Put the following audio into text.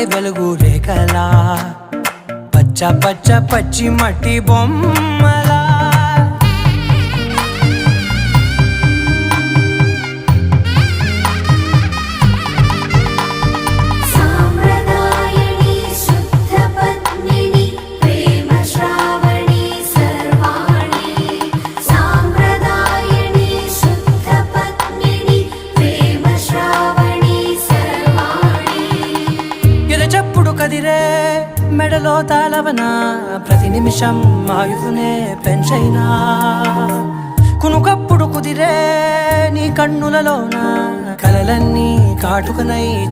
వెలుగు రేఖలా పచ్చ పచ్చ పచ్చి మట్టి బొమ్మలా చెప్పుడు కదిరే మెడలో తాళవన ప్రతి నిమిషం ఆయుధునే పెంచైనా కునుకప్పుడు కుదిరే నీ కన్నులలోన కలలన్నీ కాటుకనై